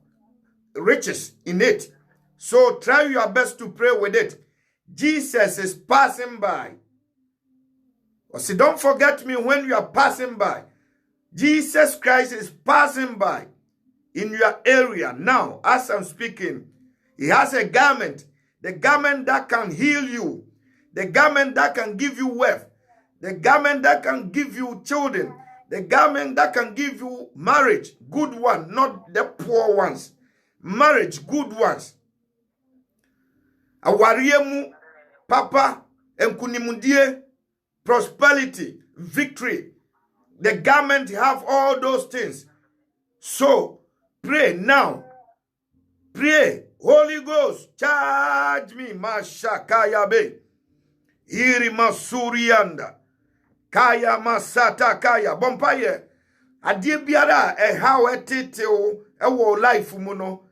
riches in it. So try your best to pray with it. Jesus is passing by. So don't forget me when you are passing by. Jesus Christ is passing by in your area now as I'm speaking. He has a garment, the garment that can heal you, the garment that can give you wealth, the garment that can give you children, the garment that can give you marriage, good one, not the poor ones. Marriage, good ones. Awariemu, papa, enkunimundie, prosperity, victory. The garment have all those things. So pray now. Pray. Holy Ghost, charge me. Mashakaya be. Iri masurianda. Kaya masata kaya. Bompaye. Adie biara how etete o ewo life mu no.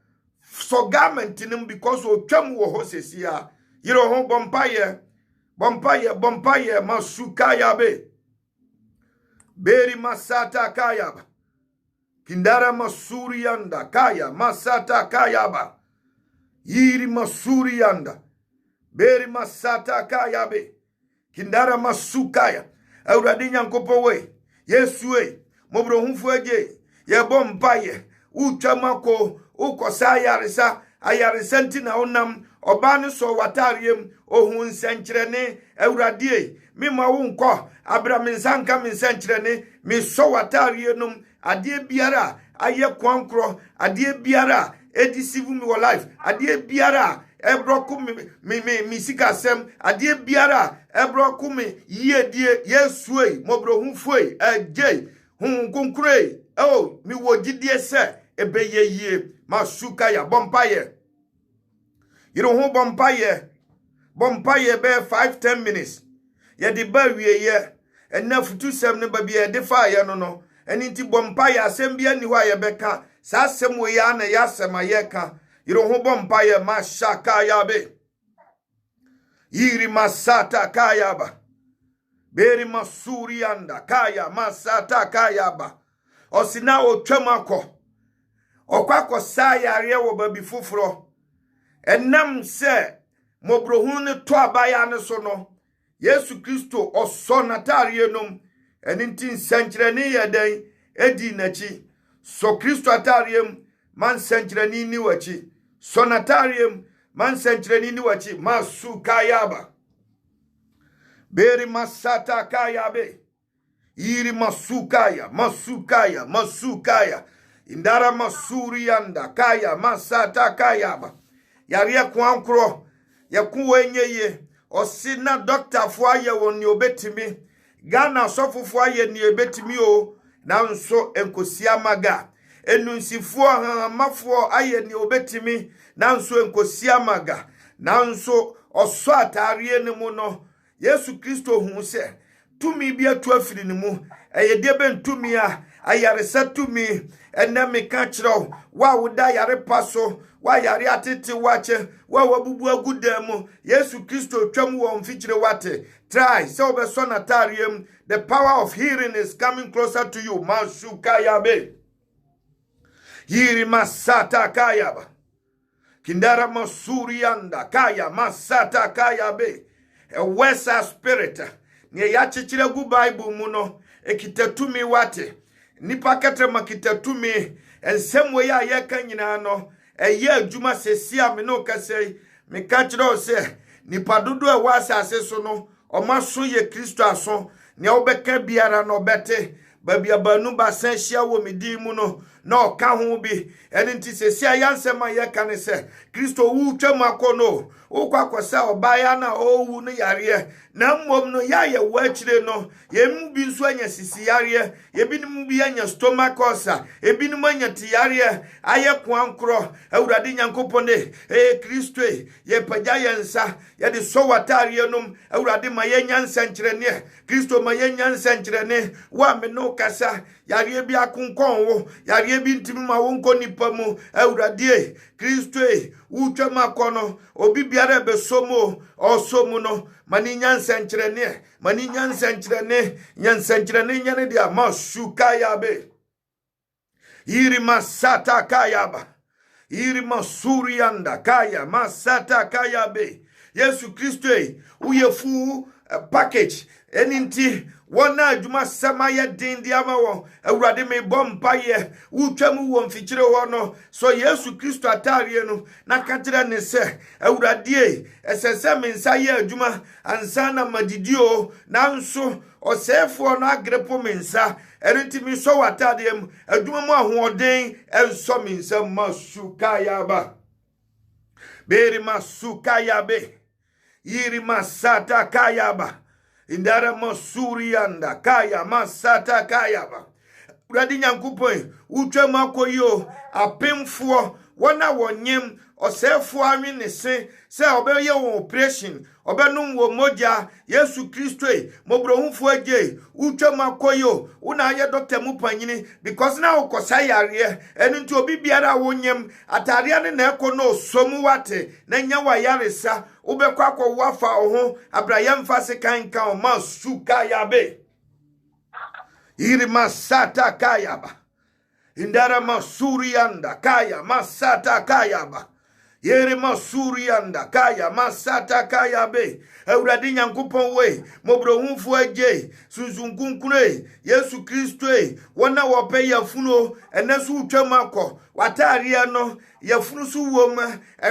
So garment nim because o twam wo hosesia. Yiro ho bompaye. Bompaye masukaya be. Beri masata kaya ba. Kindara masurianda kaya masata kaya ba. Yiri masurianda. Beri masata kaya be. Kindara masukaya. Awurade Nyankopɔn we. Yesu we. Mobro humfu eje. Ye bompaye. Utwamako ukosa ayaresa ntina onam oba ne so watariem ohun nsenkyerene Awurade mi ma wo nkɔ abraminsanka mi nsenkyerene mi so watarie num ade biara aye kwankro ade biara edisivu mi wo life ade biara ebroku mi sikasem ade biara ebroku mi yiedie Yesu mobro humfuei eje hun konkre oh mi wo gidie se ebeye yie masuka ya bompaye yiro hu bompaye be 5-10 minutes ye di ba wieye enafutu sem ne ba bia de fa ye no eni nti bompaye asem bia ni hwa ye beka sa asem wo ya na ya asem ayeka yiro hu bompaye mashaka ya be yiri masata kaya ba beri masuri anda kaya masata kaya ba osina otwamako okwako sayare wo babi fufuro enam se mobrohun ne to abaya ne so no Yesu Kristo oso natare nom eninti nsankyerene yeden edi nachi so Kristo atariem man sankyerene ni wachi so natariem man sankyerene ni wachi masu kayaba beri masata kayabe yiri masukaya indara masurianda kaya masata kayaba yare kwankro yakuwenyeye osina doctor fo aye woni obetimi Ghana sofofo aye ni obetimi o nanso enkosiamaga enunsifo hamafo aye ni obetimi nanso enkosiamaga nanso oso atare ne mu no Yesu Kristo hu se tumi bia to afiri ne mu eyede bentumi a ayaresa tumi ename ka kiro wa woda yare paso wa yare atete wache wa wabubu agudam Yesu Kristo twam wo mfikire wate try so obeso natariem the power of hearing is coming closer to you masuka yabe yiri masata kayaba kindara masurianda kaya masata kayabe a wesa spirit ne ya chichire gu Bible mu no ekitatumi wate nipa katre makitatumi ensem we ya yeka nyina no eye adwuma sesia me no kasei me ka kire o se nipa dodo e wa asase so no omaso ye Kristo aso ne obeka biara no bete babia banu basan hia wo medi mu no na oka ho bi eni nti sesia yansema yeka ne se Kristo wu twam akono ukwakosa obaya na owu no yare na mmom no ya ye wachire no yem bi nso anya sisi yare yebinim bi anya stomach ulcer ebinim anya tiyare aye kwankro Awurade Nyankopone Kristo ye pagya yensa ye de so watare nom Awurade ma ye nyansa nkyerene Kristo ma ye nyansa nkyerene wa me no kasa yare bi akonkon wo yare bi ntimi ma wo nko nipa mu Awurade Kristo utwam akono obi biara besomo osomu no mani nyansa nkyerene nyane dia masuka yabe yiri masata kayaba yiri masurianda kaya masata kayabe Yesu Kristo uyefu package eninti wona adwuma samaya dindi amawo Awurade me bompaye utwam wo mfikire wo no so Yesu Kristo atare no na katere ne se Awurade esese me nsaye adwuma ansana madidio nanso osefo no agrepo me nsa erinti mi so watadem adwuma mu ahoden enso me nsa masuka yaba beri masuka yabe yiri masata kayaba Indara masurianda kaya masata kaya ba. Urade Nyankopɔn utwa makoyo apemfo wona wonyem osefo anwe ne se obeye won operation obenum wo moja Yesu Kristo mobrohunfo age utwa makoyo una aye doctor mu panyini because na ukosa yare enu nti obi biara wonyem atare ne na ekono somu wate na nya wa yaresa ubekwa akọ wafa oho abrayam fase kanka o masuka yabe iri masata kayaba indara masurianda kaya masata kayaba yere masurianda kaya masata kayabe Awurade Nyankopɔn we mobrohunfo age sunsunkunkure Yesu Kristo wona wope yafuno enesu utwamakɔ wataria no yafunu su wom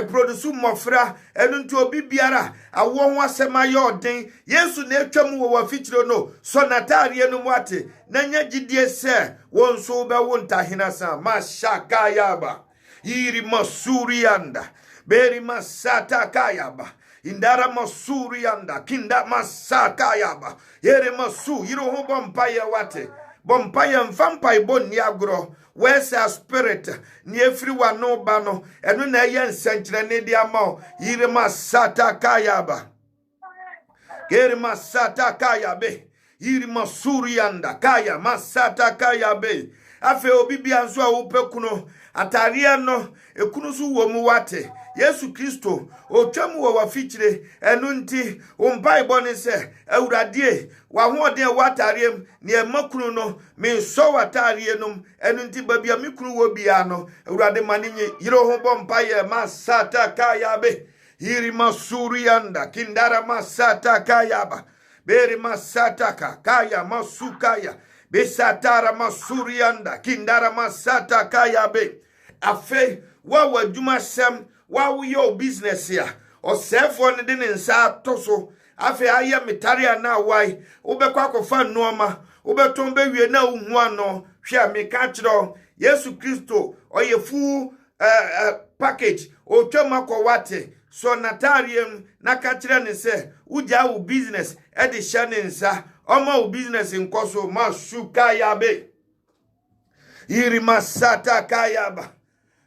produce mofra enu nti obi biara awo ho asema yɔden Yesu na etwam wo wafitiro no so nataria no mwate na nya gidie se wonso be wontahena sa mashaka yaba yiri masurianda beri masata kayaba indara masurianda kinda masaka yaba yere masu yiro ho bompaye wate bompaye mfampa iboni agro where's our spirit ni efri wa no ba no enu na ye nsenkyere ne dia ma yire masata kayaba yere masata kayabe yiri masurianda kaya masata kayabe afe obi bia nso a wopekuno ataria no ekunu su wo mu wate Yesu Kristo otwam wo wafikyire enu nti Bible ne se Awurade wa hoden watariem ne emakunu no me so watarie num enu nti babia mikunu wo bia no Awurade maninye yiro ho bompaye masata kayabe yiri masurianda kindara masata kayaba beri masata kaya masukaya besatara masurianda kindara masata kayabe afe wa wadwuma sem wa wo business ya osefo ne de nsa toso afe aye metaria na wai ubekwa kofa noma ubeton bewie na uhu ano hwe ameka kiro Yesu Kristo oyefu package otwama ko wate so natarium na ka kire ne se uja wo business e de hye nsa oma wo business nkoso masuka yabe yiri masata kayaba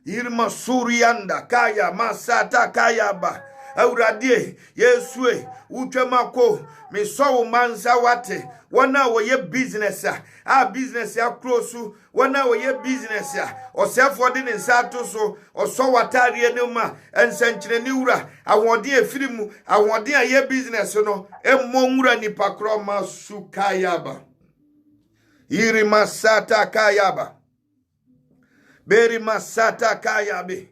Irma surianda kaya masata kaya ba Awurade Yesu utwemako me so manza wate wana wo ye business a business ya krosu wana wo ye business osefo de nsa to so oso watare ne ma ensankyere ni wura awode afirimu awode aye business no emmo nwura ni pakro masukaya ba Irma sata kaya ba Beri masata kayabe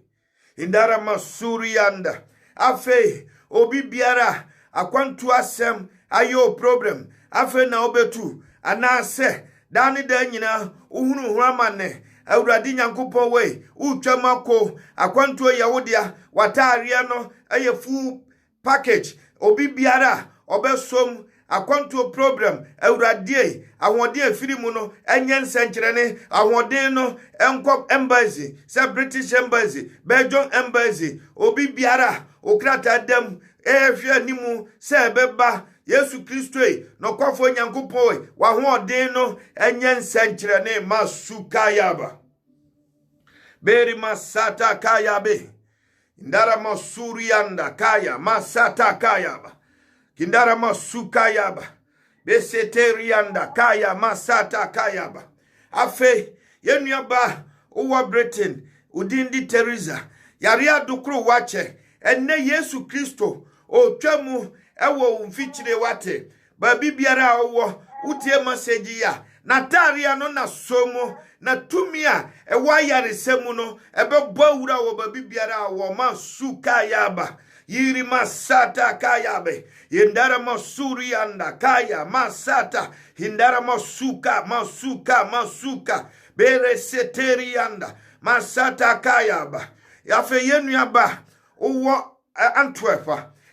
indara masurianda afe obi biara akwantu asem ayo problem afe na obetu anase dani da nyina uhunu huramane Awurade Nyankopɔn we utwamako akwantu yawodia wataria no ayefu package obi biara obesom akwantu problem Awurade awode afirimu no enye nsenkyere ne awode no enkop embassy se British embassy Belgium embassy obi biara okrata dem ehwe animu se beba Yesu Kristo no kwafo Nyankopɔn wa hoɔden no enye nsenkyere ne masuka yaba beri masata kayabe ndara masurianda kaya masata kayaba kindara masuka yaba beseterianda kaya masata kayaba afe yenuaba uwa Britain udindi Teresa yare adukuru wache enne Yesu Kristo otwamu ewo umfichire wate ba bibiara owo utie message ya nataria no na somo na tumia ewa yaresemu no ebebo wura wo ba bibiara wo masuka yaba Yiri masata kayabe yendara masuri anda kaya masata hindara masuka bere seteri anda masata kayaba yafe yenu yaba uwo Antwerp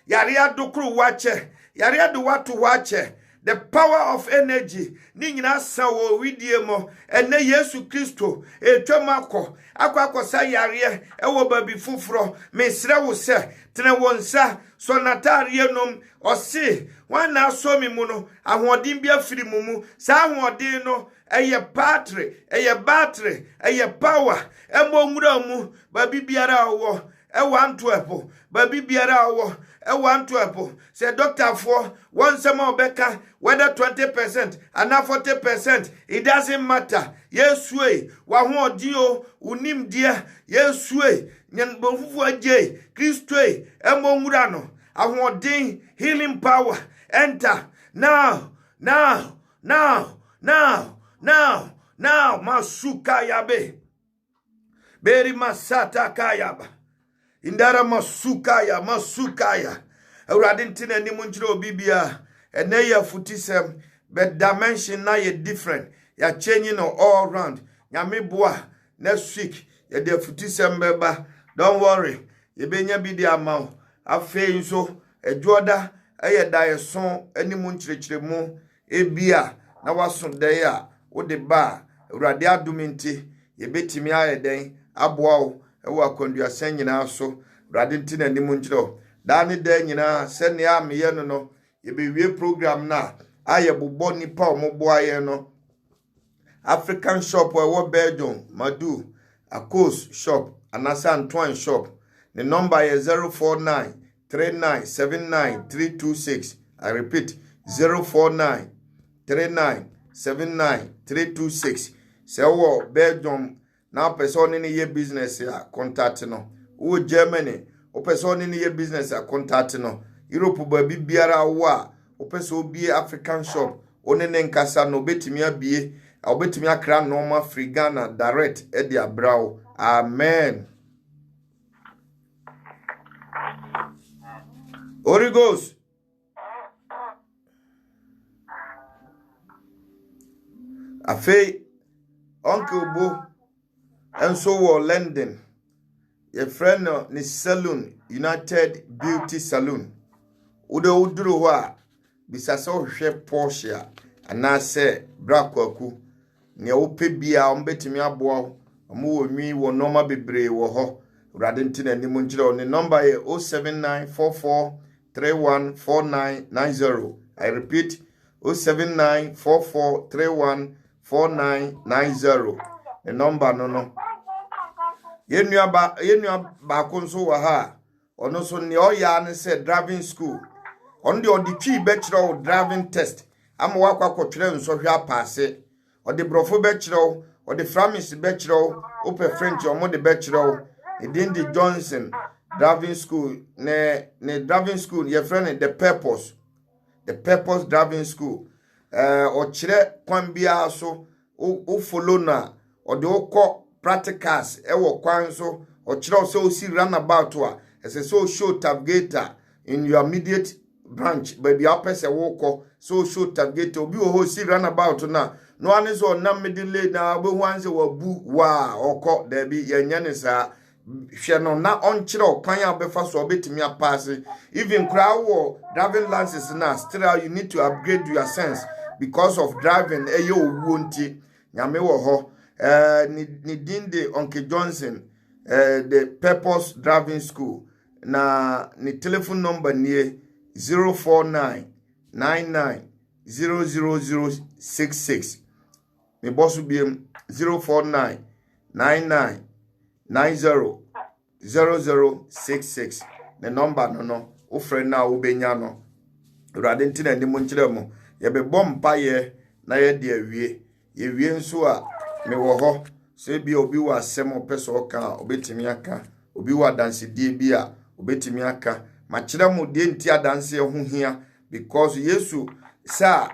yare adukuru wache yare adu watu wache the power of energy ni nyina sa wo widie mo ene Yesu Kristo etwamako akwa sa yare ewo babi fufuro mesre wo se tene wonsa so natare nom ose wana aso mi mu no ahoden bia firi mu sa ahoden no eye battery eye power emo nwura mu babi biara wo Antwerp babi biara wo Antwerp say doctor for one summer beka whether 20% and 40%, it doesn't matter. Yes way wa ho dio unim dia yes way nyan bofufu aje Kristo emo nwura no ahoden healing power enter now masuka yabe beri masata kayaba indara masukaya awrade ntina ni munjire obibia ene ya futisem but dimension na ye different ya changing all around nyame boa next week ya de futisem beba don't worry ye benya bi di amaw afei nso ejoda eye daeson ani munchirechire mu ebia na waso de ya wo de ba awrade aduminti ye betimi ayeden aboa wo ewa akondua sen nyina so awrade ntina ni munjire dani de nyina sene ya meye no yebewie program na aye bobbo nipa ombo aye no African shop wo Belgium Madu Akos shop Anasa Antoine shop the number is 04939799326 I repeat 04939799326 say wo Belgium na person ni ye business ya contact no wo Germany o person ni ye business ya contact no Europe baby biara wa opeso bie African shop onene nkasa no betimi abie obetimi akra normal free Ghana direct edi abrao amen. Holy Ghost afei Uncle Bo enso wo London your friend ni salon United Beauty Salon udo uduro wa bisasa ohwe Porsche anase brakwaku ne ope bia ombetimi aboa omo wonwi wo normal bebre wo ho urade ntina ni munjira ne number ye 07944314990 I repeat 07944314990 the number no yenua ba konso wa ha ono so ne oya ne se driving school on the twi bachelor driving test am wakwa kwotwere nsohwe apase o de brofo bachelor o de Framis bachelor o pe French o mo de bachelor edin de Johnson driving school ne driving school your friend the purpose driving school o kire kwan bia so o follow na o de okọ practicals e wo kwan so o kire so o si runabout a ese so show tailgater in your immediate branch baby apese woko so show target obi wo si runabout na no ane so na middle na obo hanse wabu wa oko da bi yenya ne sa hwe no na onkyere okwan abefa so obetimi apase even crowd wo driving license na still you need to upgrade your sense because of driving eyo owu nti nyame wo ho ni dinde Uncle Johnson the purpose driving school na ni telephone number nie 04999000066 me boss biem 04999900066 the number no o friend na wo benya no urade ntina ndi munkyere mo ye be bompa ye na ye de awie ye wie nso a me wo ho se bi obi wa asem opeso oka obetimi aka obi wa dance die bi a obetimi aka machira mu de nti adanse ho hia because Yesu sa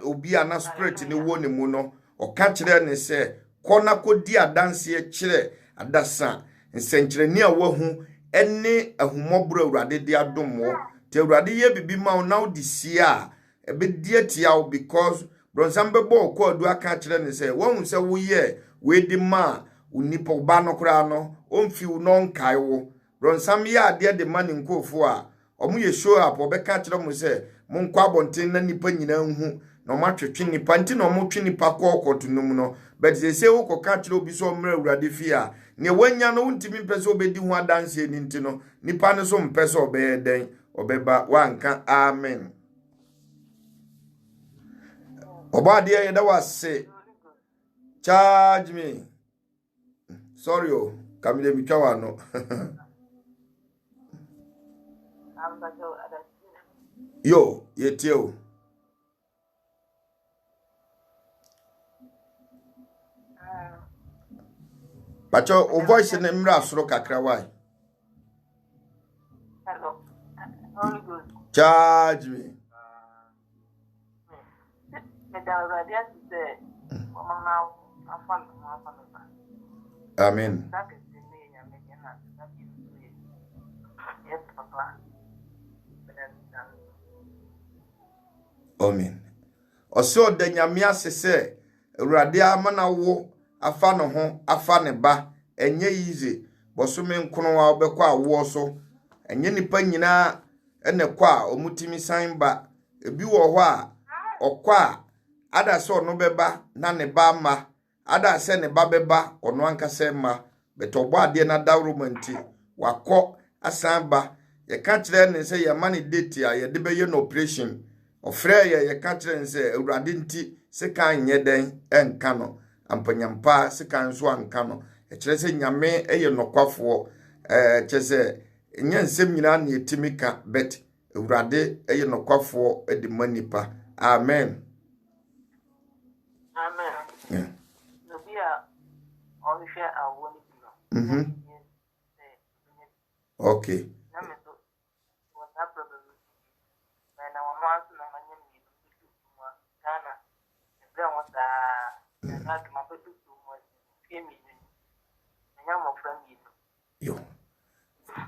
obi ana spirit ni wo ne mu no o ka kire ne se kona kodi adanse kire adasa nsenkyere ni a wahu ene ahumobro awurade de adomwo te awurade ye bibi ma na odi sia ebe die tia because bronsambe bo ko adu aka kire ne se wo hu se wo ye we di ma unipo ba no kra no omfi wo no nkai wo bronsam ya ade de mani nkofo a omu ye show up obeka kire mu se monkɔ abonten na nipa nyina hu no matwetwe nipa nti no motwe nipa kɔkɔto num no but sese wo kɔka kyerɛ obi so mra awurade fi a ne wanya no ntimi mpɛ obedi ho adanse ni nti no nipa no so mpɛ obɛyɛ den obɛba wanka amen obade yɛda wase charge me sorry kamile bitwa no yo yetio Pacho, o voice in Emra Sro kakra why? Hello. Holy Ghost. Charge me. Amen. Amen. Oso de nyame asese Awurade amana wo afa no ho afa ne ba enye yize bosome nkono wa obekọ awo so enye nipa nyina ene kwa omutimi san ba ebi wo ho a okwa ada se ono beba na ne ba ma ada se ne ba beba ono ankasa ma betogbo ade na dawromanti wakọ asan ba ye ka kire ne se ye ma ne date a ye de be ye no operation ofre ye ka kire ne se Awurade nti se kan nye den enka no ampanyampa se kan so anka no e kire se nyame eye nokwafo kire se nya nsem nyina na etimika bet Awurade eye nokwafo edi manipa amen amen yeah no bia all share our one okay what that problem when I want to know my name Ghana then what na to my people to me nya mo friend yo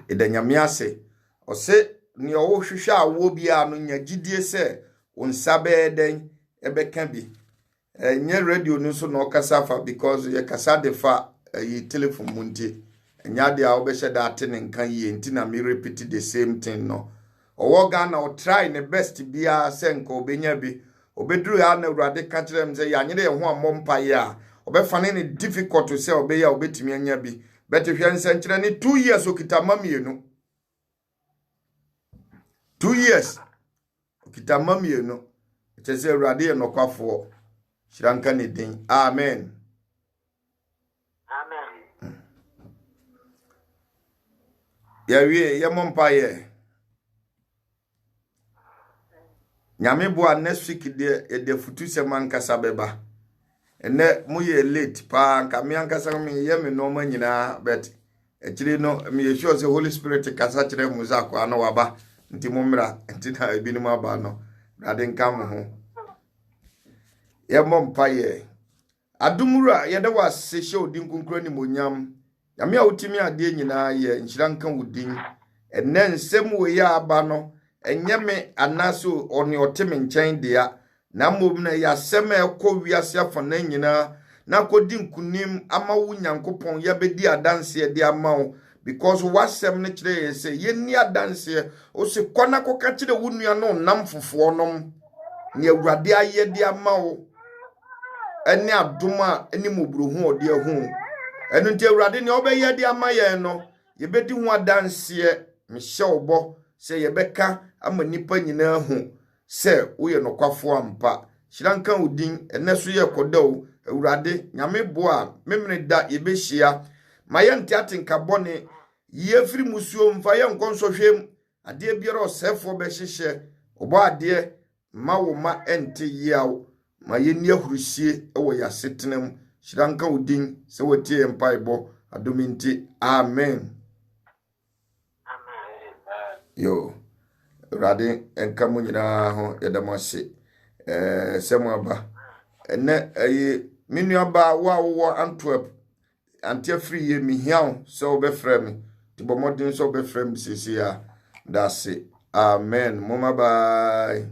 eda nyame ase o se ni o hwehwe awo bia no nya gidie se onsa be den ebeka bi nye radio no so no kasa fa because ye kasa de fa yi telephone munti nya de a obehye da ate ne nkan yi enti na me repeat the same thing no owo Ghana o try ne best bia se nka obenya bi obeduru ya na Awurade ka kire m se ya nyere ye ho amompa ya obefane ne difficult to say obeya obetimi anya bi bete hwe nsenkyere ne 2 years okita mamienu 2 years okita mamienu etese Awurade ye nokwafo shiranka ne din amen amen ya wie ye mompa ye nyame bo next week de futu seman kasa beba ene mu ye late pa nka me ankasa me ye me no manyina but ekire no me ye sure say Holy Spirit kasa kire mu za kwa no waba nti mumra nti na ebinim aba no rade nka mo ho ye mompa ye adumura ye de wase hye odin kunkuro ni monyam nyame a utimi ade nyina ye nhyira nka wudin ene nsem wo ye aba no enyeme anaso oni oteme nkyɛn dia na mmom na ya sema ekɔ wiase afana nyina na kodi nkunim ama wo Nyankopɔn ya bedi adanse de ama wo because wasem ne kyerɛ ye se ye ni adanse o se kɔna kɔka kyerɛ wo nua no nam fofo nom ne Awurade aye de ama wo ene adoma eni mobrohu ode ahu enu nti Awurade ne obɛye de ama ye no ye bedi ho adanse me hye obɔ se ye bɛka ama nipa nyina hu se wo ye nokwafo ampa shiranka udin eneso ye kodaw Awurade nyame boa memene da ye behia ma ye ntiate nka bone ye firi musuo mfa ye nkonso hwem ade biara osefo behyehyɛ obo ade ma wo ma ente yawo ma ye ni ahurusie ewo ya setenem shiranka udin se wotie empaibo adominti amen yo Awurade enka mu nyina ho yedamase semu aba ene minuaba wo Antwerp antia free ye mihiaw so obefra mi tibomodin so obefra mi sisi ya that's it amen mama bye